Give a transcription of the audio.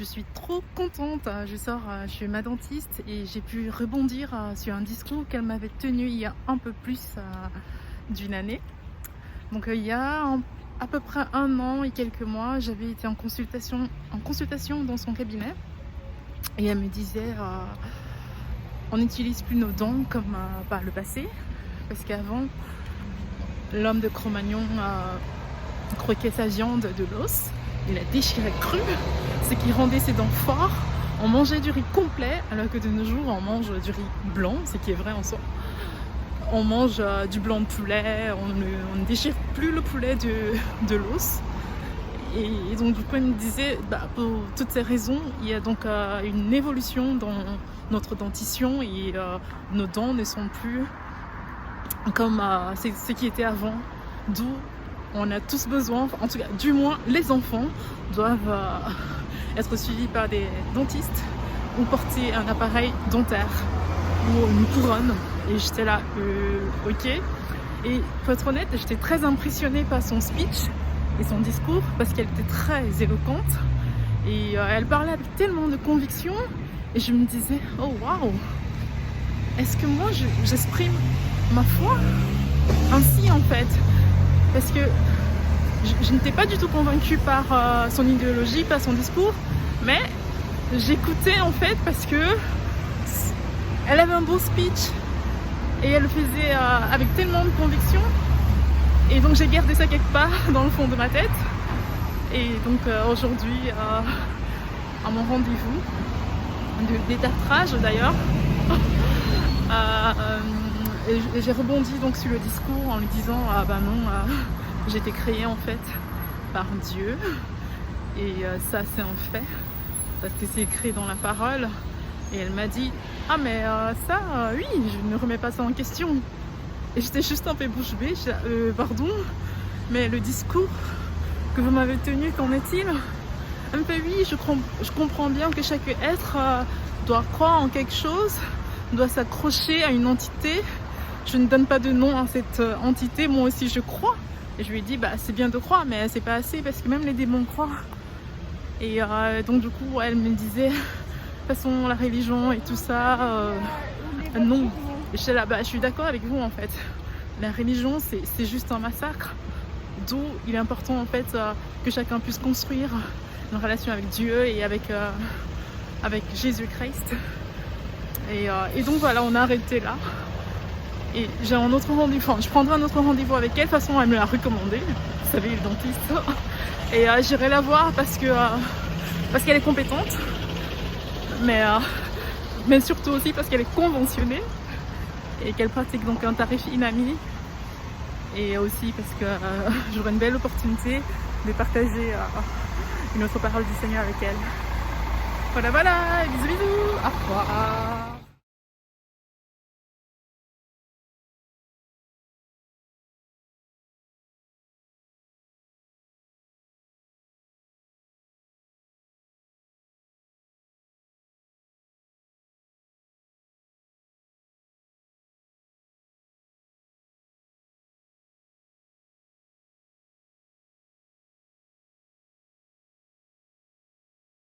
je suis trop contente. Je sors chez ma dentiste et j'ai pu rebondir sur un discours qu'elle m'avait tenu il y a un peu plus d'une année. Donc il y a à peu près 1 an et quelques mois, j'avais été en consultation dans son cabinet et elle me disait on n'utilise plus nos dents comme par le passé, parce qu'avant l'homme de Cro-Magnon croquait sa viande de l'os, il la déchirait crue, ce qui rendait ses dents fortes. On mangeait du riz complet, alors que de nos jours on mange du riz blanc, ce qui est vrai en soi. On mange du blanc de poulet, on ne déchire plus le poulet de l'os. Et donc du coup elle me disait, pour toutes ces raisons, il y a donc une évolution dans notre dentition et nos dents ne sont plus comme ce qui était avant. D'où on a tous besoin, en tout cas du moins les enfants doivent être suivis par des dentistes ou porter un appareil dentaire ou une couronne. Et j'étais là, ok. Et pour être honnête, j'étais très impressionnée par son speech et son discours parce qu'elle était très éloquente et elle parlait avec tellement de conviction et je me disais, oh waouh, est-ce que moi j'exprime ma foi ainsi en fait? Parce que je n'étais pas du tout convaincue par son idéologie, par son discours, mais j'écoutais en fait parce que elle avait un beau speech et elle le faisait avec tellement de conviction. Et donc j'ai gardé ça quelque part dans le fond de ma tête. Et donc aujourd'hui, à mon rendez-vous de détartrage d'ailleurs, j'ai rebondi donc sur le discours en lui disant j'ai été créée en fait par Dieu et ça c'est un fait parce que c'est écrit dans la parole. Et elle m'a dit mais oui, je ne remets pas ça en question. Et j'étais juste un peu bouche bée, pardon, mais le discours que vous m'avez tenu, qu'en est-il? Elle me fait oui, je comprends bien que chaque être doit croire en quelque chose, doit s'accrocher à une entité. Je ne donne pas de nom à cette entité, moi aussi je crois. Et je lui ai dit c'est bien de croire, mais c'est pas assez parce que même les démons croient. Et donc du coup elle me disait de toute façon la religion et tout ça, non. Et j'étais là, je suis d'accord avec vous en fait. La religion c'est juste un massacre. D'où il est important en fait que chacun puisse construire une relation avec Dieu et avec Jésus-Christ. Et donc voilà, on a arrêté là. Et j'ai un autre rendez-vous, je prendrai un autre rendez-vous avec elle, de toute façon elle me l'a recommandé, vous savez, le dentiste. Et j'irai la voir parce qu'elle est compétente, mais surtout aussi parce qu'elle est conventionnée et qu'elle pratique donc un tarif inami. Et aussi parce que j'aurai une belle opportunité de partager une autre parole du Seigneur avec elle. Voilà, bisous, au revoir.